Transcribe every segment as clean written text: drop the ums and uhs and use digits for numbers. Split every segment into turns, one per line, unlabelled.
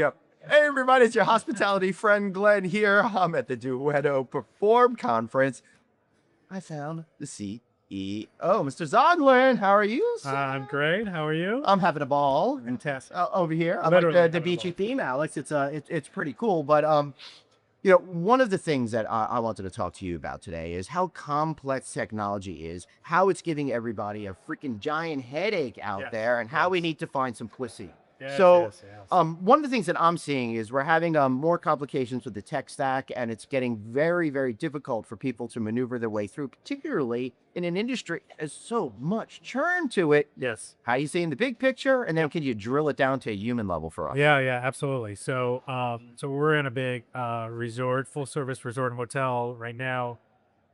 Yep. Hey everybody, it's your hospitality friend Glenn here. I'm at the Duetto PERFORM conference. I found the CEO, Mr. Zoghlin. How are you, sir?
I'm great. How are you?
I'm having a ball.
Fantastic.
Over here. I
Literally
like the
having a
beachy
ball.
theme, Alex. It's pretty cool. But one of the things that I wanted to talk to you about today is how complex technology is, how it's giving everybody a freaking giant headache out
Yes,
there, and how we
yes.
need to find simplicity.
Yes,
So,
yes, yes.
one of the things that I'm seeing is we're having more complications with the tech stack, and it's getting very, very difficult for people to maneuver their way through, particularly in an industry that has so much churn to it.
Yes.
How you seeing the big picture, and then can you drill it down to a human level for us?
Yeah, absolutely. So, so we're in a big resort, full service resort and hotel right now.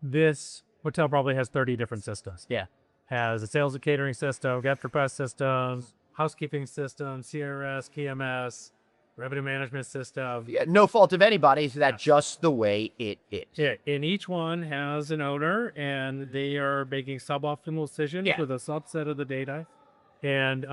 This hotel probably has 30 different systems.
Yeah.
Has a sales and catering system, guest request systems, housekeeping system, CRS, KMS, revenue management system.
Yeah, no fault of anybody's. That's just the way it is.
Yeah, and each one has an owner, and they are making suboptimal decisions with a subset of the data, and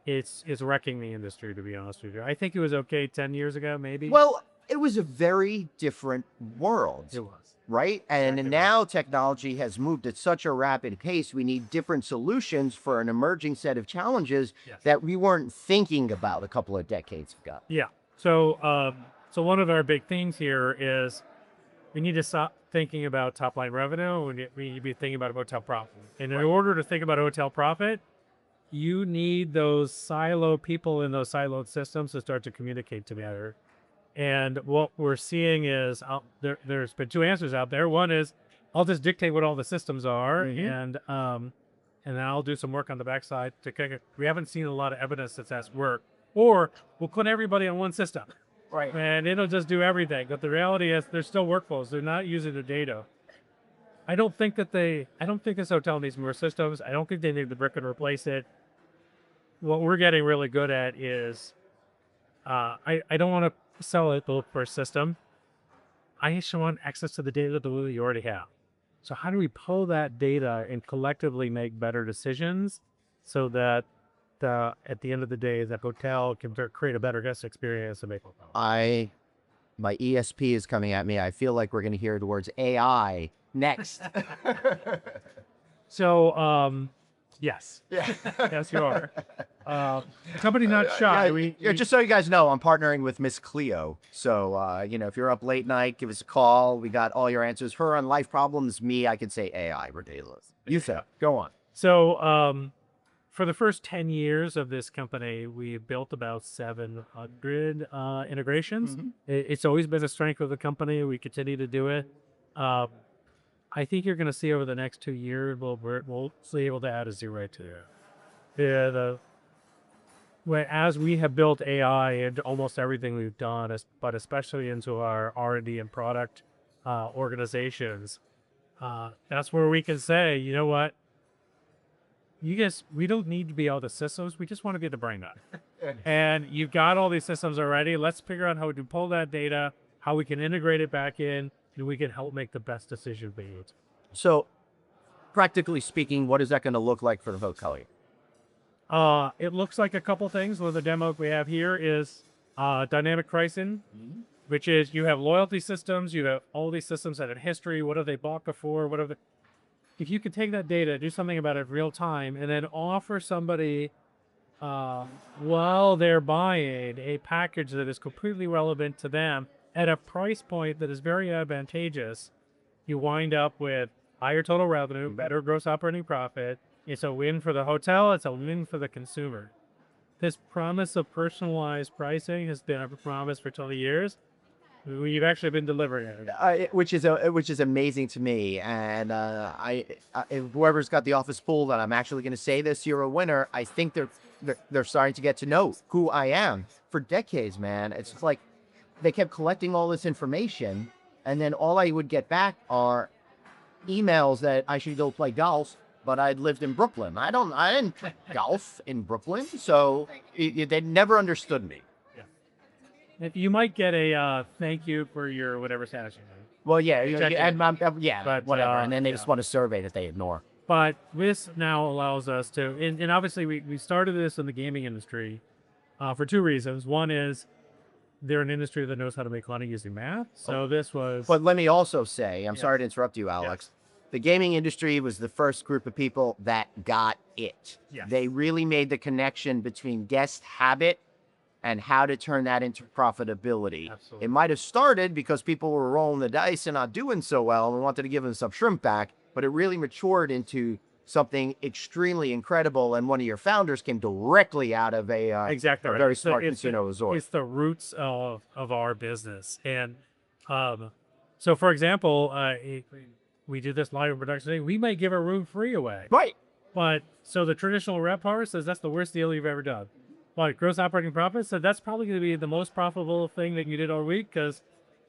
it's wrecking the industry, to be honest with you. I think it was okay 10 years ago, maybe.
Well, it was a very different world.
It was.
Right? And
Exactly
now technology has moved at such a rapid pace. We need different solutions for an emerging set of challenges that we weren't thinking about a couple of decades ago.
Yeah. So, so one of our big things here is we need to stop thinking about top line revenue. We need to be thinking about hotel profit. And in order to think about hotel profit, you need those siloed people in those siloed systems to start to communicate together. And what we're seeing is there's been two answers out there. One is I'll just dictate what all the systems are, and then I'll do some work on the backside to kick it. We haven't seen a lot of evidence that that's work. Or we'll put everybody on one system,
Right.
and it'll just do everything. But the reality is there's still workflows. They're not using the data. I don't think this hotel needs more systems. I don't think they need to brick and replace it. What we're getting really good at is I don't want to sell it for a system. I just want access to the data that we already have. So how do we pull that data and collectively make better decisions so that at the end of the day, that hotel can create a better guest experience and make
My ESP is coming at me. I feel like we're going to hear the words AI next.
So, yes.
Yeah.
Yes, you are. Company not shy.
Just so you guys know, I'm partnering with Miss Cleo. So, if you're up late night, give us a call. We got all your answers. Her on life problems, me, I could say AI, ridiculous. You said, go on.
So, for the first 10 years of this company, we built about 700 integrations. It's always been a strength of the company. We continue to do it. I think you're going to see over the next 2 years, we'll be able to add a zero to it. As we have built AI into almost everything we've done, but especially into our R&D and product organizations, that's where we can say, you know what? We don't need to be all the systems. We just want to be the brain nut. And you've got all these systems already. Let's figure out how to pull that data, how we can integrate it back in, and we can help make the best decision we need.
So, practically speaking, what is that going to look like for the hotel?
It looks like a couple things. Well, the demo we have here is dynamic pricing, which is you have loyalty systems, you have all these systems that have history. What have they bought before? If you could take that data, do something about it real time, and then offer somebody while they're buying a package that is completely relevant to them at a price point that is very advantageous, you wind up with higher total revenue, better gross operating profit. It's a win for the hotel. It's a win for the consumer. This promise of personalized pricing has been a promise for 20 years. We've actually been delivering it,
which is amazing to me. And whoever's got the office pool that I'm actually going to say this, you're a winner. I think they're starting to get to know who I am. For decades, man, it's just like they kept collecting all this information, and then all I would get back are emails that I should go play golf. But I'd lived in Brooklyn. I didn't play golf in Brooklyn, so they never understood me.
You might get a thank you for your whatever status you have.
Well, yeah,
But,
whatever. And then they just want a survey that they ignore.
But this now allows us to, and obviously we started this in the gaming industry for two reasons. One is they're an industry that knows how to make money using math. So this was,
But let me also say, I'm
Yes.
sorry to interrupt you, Alex. The gaming industry was the first group of people that got it.
Yes.
They really made the connection between guest habit and how to turn that into profitability.
Absolutely.
It might have started because people were rolling the dice and not doing so well and wanted to give them some shrimp back, but it really matured into something extremely incredible. And one of your founders came directly out of
exactly
a
right.
very
It's the-
smart
it's the-
casino resort.
It's the roots of our business. And so, for example, we do this live production today. We might give a room free away.
Right.
But so the traditional RevPAR says that's the worst deal you've ever done. But gross operating profit said that's probably going to be the most profitable thing that you did all week because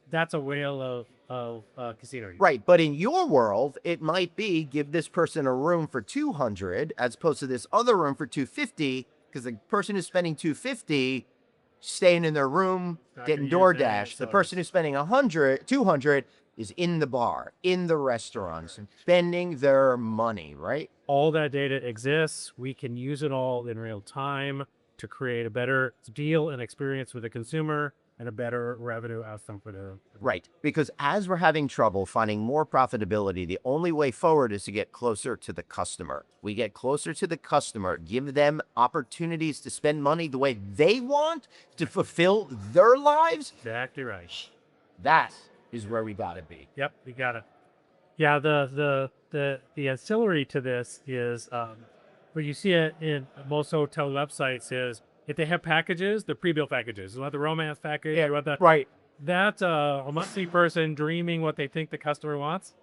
that's a whale of casino use.
Right, but in your world, it might be give this person a room for 200 as opposed to this other room for 250 because the person who's spending 250 staying in their room,
Not
getting
gonna use it,
DoorDash.
so
The person who's spending 200 is in the bar, in the restaurants, spending their money, right?
All that data exists. We can use it all in real time to create a better deal and experience with the consumer and a better revenue outcome for the
Right, because as we're having trouble finding more profitability, the only way forward is to get closer to the customer. We get closer to the customer, give them opportunities to spend money the way they want to fulfill their lives.
Exactly right.
That is where we gotta be.
Yep, you got it. Yeah, the ancillary to this is where you see it in most hotel websites is if they have packages, the pre-built packages. You want the romance package, you want the
Right.
that a monthly person dreaming what they think the customer wants.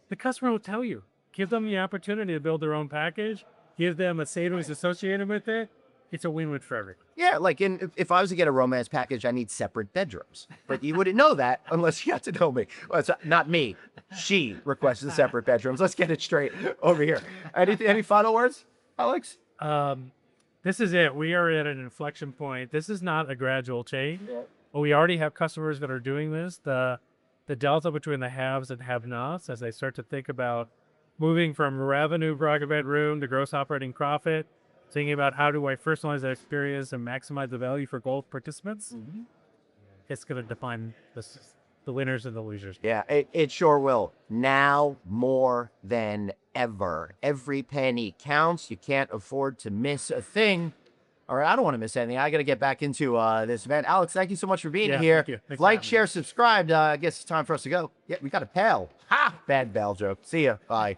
The customer will tell you. Give them the opportunity to build their own package. Give them a savings associated with it. It's a win-win for everyone.
Yeah, like if I was to get a romance package, I need separate bedrooms. But you wouldn't know that unless you got to know me. Well, it's not me. She requested separate bedrooms. Let's get it straight over here. Any final words, Alex?
This is it. We are at an inflection point. This is not a gradual change. But we already have customers that are doing this. The delta between the haves and have-nots as they start to think about moving from revenue per occupied room to gross operating profit, thinking about how do I personalize that experience and maximize the value for gold participants. It's going to define the winners and the losers.
Yeah, it sure will. Now more than ever. Every penny counts. You can't afford to miss a thing. All right, I don't want to miss anything. I got to get back into this event. Alex, thank you so much for being here.
Thank you. Thanks for
Like,
having me.
share, subscribe. I guess it's time for us to go. Yeah, we got a bell. Ha! Bad bell joke. See ya. Bye.